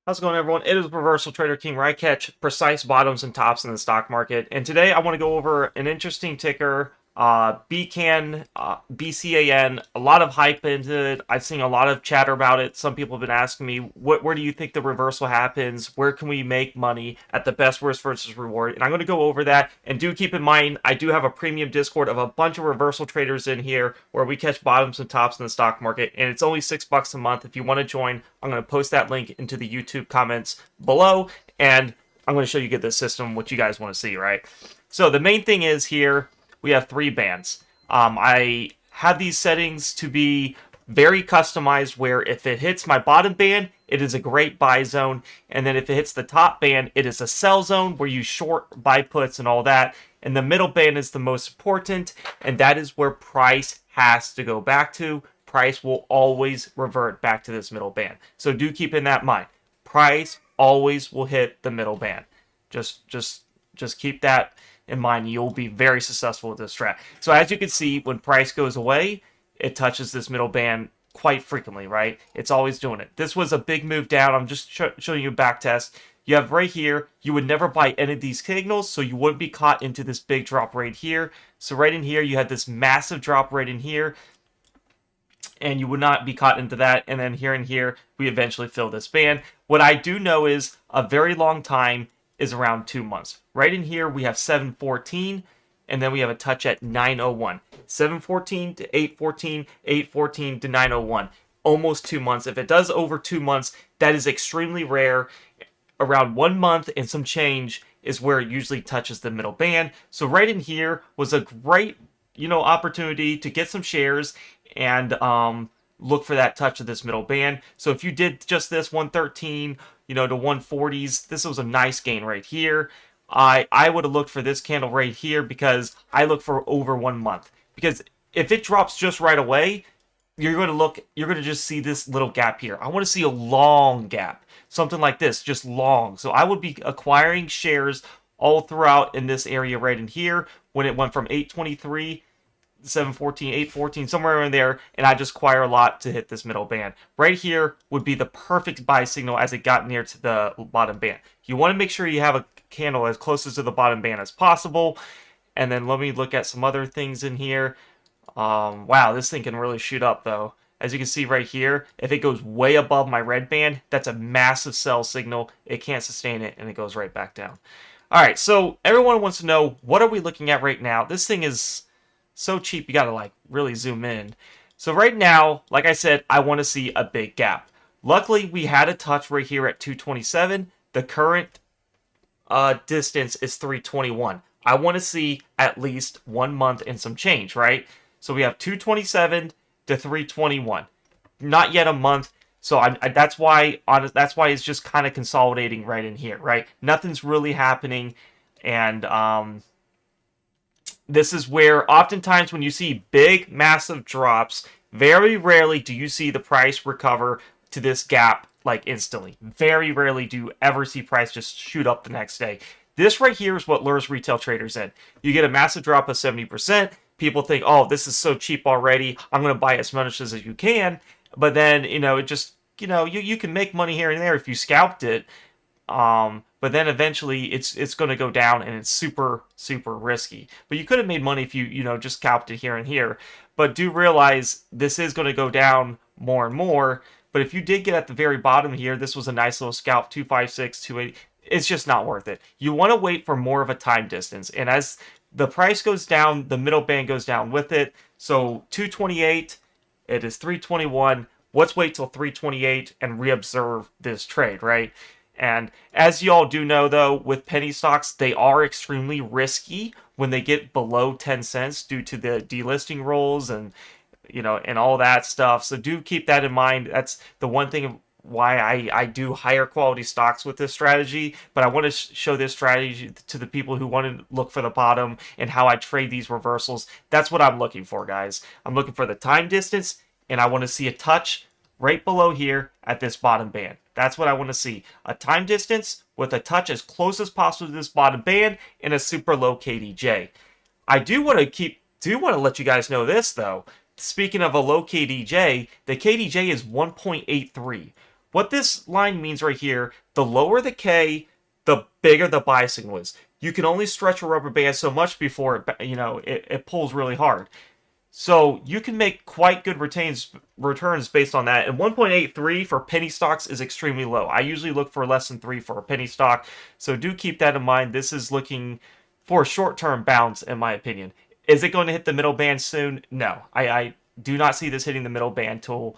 How's it going, everyone? It is Reversal Trader King, where I catch precise bottoms and tops in the stock market. And today I want to go over an interesting ticker, BCAN, BCAN. A lot of hype into it. I've seen a lot of chatter about it. Some people have been asking me, where do you think the reversal happens? Where can we make money at the best, worst versus reward? And I'm going to go over that. And do keep in mind, I do have a premium Discord of a bunch of reversal traders in here where we catch bottoms and tops in the stock market. And it's only $6 a month. If you want to join, I'm going to post that link into the YouTube comments below, and I'm going to show you get this system, what you guys want to see, right? So the main thing is here, we have 3 bands. I have these settings to be very customized, where if it hits my bottom band, it is a great buy zone, and then if it hits the top band, it is a sell zone where you short buy puts and all that, and the middle band is the most important, and that is where price has to go back to. Price will always revert back to this middle band. So do keep in that mind. Price always will hit the middle band. Just keep that in mind. You'll be very successful with this strat. So as you can see, when price goes away, it touches this middle band quite frequently, right? It's always doing it. This was a big move down. I'm just showing you a back test. You have right here, you would never buy any of these signals, so you wouldn't be caught into this big drop right here. So right in here, you had this massive drop right in here, and you would not be caught into that. And then here and here, we eventually fill this band. What I do know is a very long time is around 2 months. Right in here, we have 714, and then we have a touch at 901. 714 to 814, 814 to 901. Almost 2 months. If it does over 2 months, that is extremely rare. Around 1 month and some change is where it usually touches the middle band. So right in here was a great, opportunity to get some shares and look for that touch of this middle band. So if you did just this 113, to 140s, this was a nice gain right here. I would have looked for this candle right here, because I look for over 1 month. Because if it drops just right away, you're going to just see this little gap here. I want to see a long gap, something like this, just long. So I would be acquiring shares all throughout in this area right in here when it went from 823, 714, 814, somewhere in there, and I just acquire a lot to hit this middle band. Right here would be the perfect buy signal as it got near to the bottom band. You want to make sure you have a candle as close to the bottom band as possible. And then let me look at some other things in here. Wow, this thing can really shoot up though. As you can see right here, if it goes way above my red band, that's a massive sell signal. It can't sustain it, and it goes right back down. All right, so everyone wants to know, what are we looking at right now? This thing is so cheap, you gotta really zoom in. So right now, like I said, I want to see a big gap. Luckily, we had a touch right here at 227. The current distance is 321. I want to see at least 1 month and some change, right? So we have 227 to 321. Not yet a month. So that's why it's just kind of consolidating right in here, right? Nothing's really happening, and this is where oftentimes when you see big, massive drops, very rarely do you see the price recover to this gap instantly. Very rarely do you ever see price just shoot up the next day. This right here is what lures retail traders in. You get a massive drop of 70%. People think, oh, this is so cheap already, I'm going to buy as much as you can. But then, it just, you can make money here and there if you scalped it. But then eventually it's going to go down, and it's super, super risky. But you could have made money if you, just scalped it here and here. But do realize this is going to go down more and more. But if you did get at the very bottom here, this was a nice little scalp, 256, 280. It's just not worth it. You want to wait for more of a time distance. And as the price goes down, the middle band goes down with it. So 228, it is 321. Let's wait till 328 and reobserve this trade, right? And as you all do know, though, with penny stocks, they are extremely risky when they get below 10 cents due to the delisting rules and, and all that stuff. So do keep that in mind. That's the one thing why I do higher quality stocks with this strategy. But I want to show this strategy to the people who want to look for the bottom and how I trade these reversals. That's what I'm looking for, guys. I'm looking for the time distance, and I want to see a touch right below here at this bottom band. That's what I want to see. A time distance with a touch as close as possible to this bottom band and a super low KDJ. I do want to let you guys know this, though. Speaking of a low KDJ, the KDJ is 1.83. What this line means right here, the lower the K, the bigger the buy signal is. You can only stretch a rubber band so much before it pulls really hard. So you can make quite good returns based on that. And 1.83 for penny stocks is extremely low. I usually look for less than 3 for a penny stock. So do keep that in mind. This is looking for a short-term bounce, in my opinion. Is it going to hit the middle band soon? No. I do not see this hitting the middle band till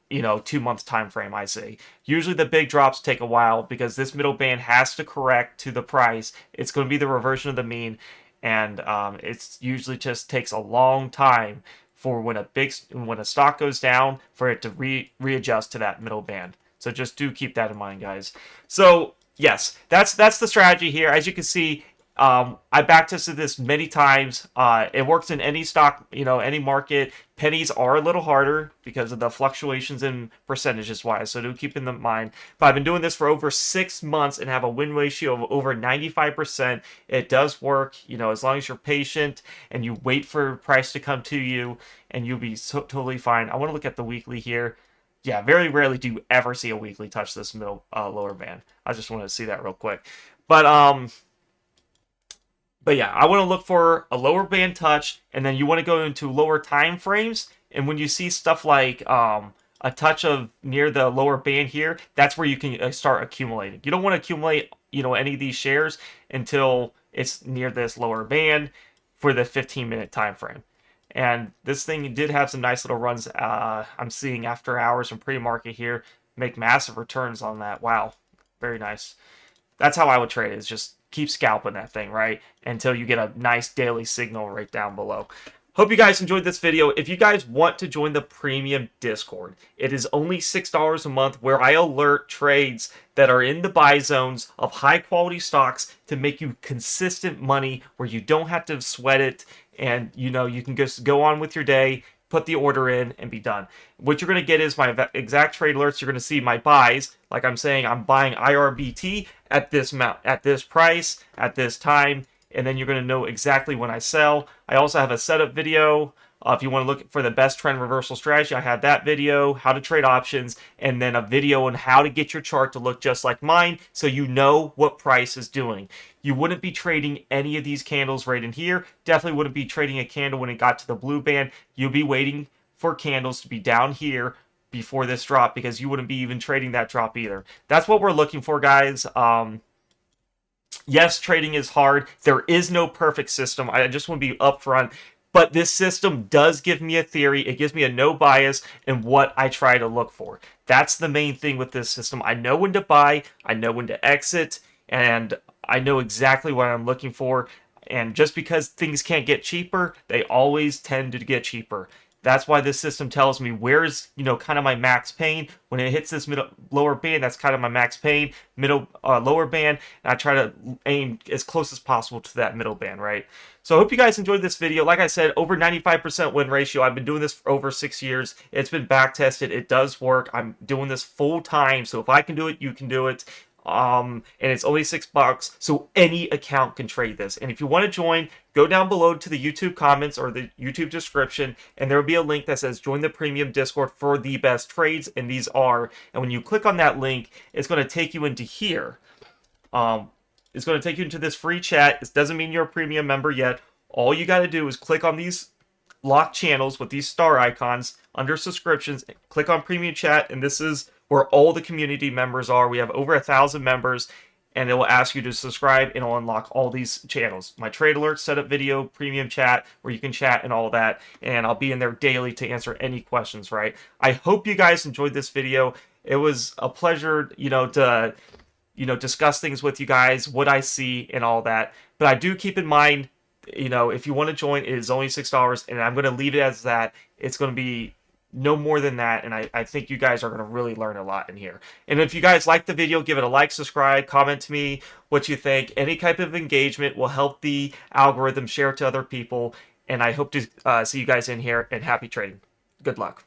2 month time frame. I say usually the big drops take a while because this middle band has to correct to the price. It's going to be the reversion of the mean, and it's usually just takes a long time for when a stock goes down for it to readjust to that middle band. So just do keep that in mind, guys. So yes, that's the strategy here. As you can see, I backtested this many times. It works in any stock, any market. Pennies are a little harder because of the fluctuations in percentages wise, so do keep in mind. But I've been doing this for over 6 months and have a win ratio of over 95%. It does work, as long as you're patient and you wait for price to come to you, and you'll be totally fine. I want to look at the weekly here. Yeah, very rarely do you ever see a weekly touch this middle lower band. I just want to see that real quick. But yeah, I want to look for a lower band touch, and then you want to go into lower time frames. And when you see stuff like a touch of near the lower band here, that's where you can start accumulating. You don't want to accumulate, any of these shares until it's near this lower band for the 15-minute time frame. And this thing did have some nice little runs. I'm seeing after hours from pre-market here make massive returns on that. Wow, very nice. That's how I would trade it, is just keep scalping that thing, right? Until you get a nice daily signal right down below. Hope you guys enjoyed this video. If you guys want to join the premium Discord, it is only $6 a month, where I alert trades that are in the buy zones of high quality stocks to make you consistent money where you don't have to sweat it, and you can just go on with your day, put the order in, and be done. What you're going to get is my exact trade alerts. You're going to see my buys. Like I'm saying, I'm buying IRBT at this amount, at this price, at this time, and then you're going to know exactly when I sell. I also have a setup video. If you want to look for the best trend reversal strategy, I have that video, how to trade options, and then a video on how to get your chart to look just like mine, so you know what price is doing. You wouldn't be trading any of these candles right in here. Definitely wouldn't be trading a candle when it got to the blue band. You'll be waiting for candles to be down here before this drop, because you wouldn't be even trading that drop either. That's what we're looking for, guys. Yes, trading is hard. There is no perfect system. I just want to be upfront. But this system does give me a theory. It gives me a no bias in what I try to look for. That's the main thing with this system. I know when to buy, I know when to exit, and I know exactly what I'm looking for. And just because things can't get cheaper, they always tend to get cheaper. That's why this system tells me where's, kind of my max pain. When it hits this lower band, that's kind of my max pain, lower band, and I try to aim as close as possible to that middle band, right? So I hope you guys enjoyed this video. Like I said, over 95% win ratio. I've been doing this for over 6 years. It's been back tested. It does work. I'm doing this full time. So if I can do it, you can do it. And it's only $6, so any account can trade this. And if you want to join, go down below to the YouTube comments or the YouTube description, and there will be a link that says join the premium Discord for the best trades, and these are. And when you click on that link, it's going to take you into here. It's going to take you into this free chat. This doesn't mean you're a premium member yet. All you got to do is click on these locked channels with these star icons under subscriptions, click on premium chat, and this is where all the community members are. We have over 1,000 members, and it will ask you to subscribe, and it'll unlock all these channels. My trade alerts, setup video, premium chat, where you can chat and all that, and I'll be in there daily to answer any questions, right? I hope you guys enjoyed this video. It was a pleasure, to discuss things with you guys, what I see and all that. But I do keep in mind, if you want to join, it is only $6, and I'm going to leave it as that. It's going to be no more than that, and I think you guys are going to really learn a lot in here. And if you guys like the video, give it a like, subscribe, comment to me what you think. Any type of engagement will help the algorithm share it to other people, and I hope to see you guys in here, and happy trading. Good luck.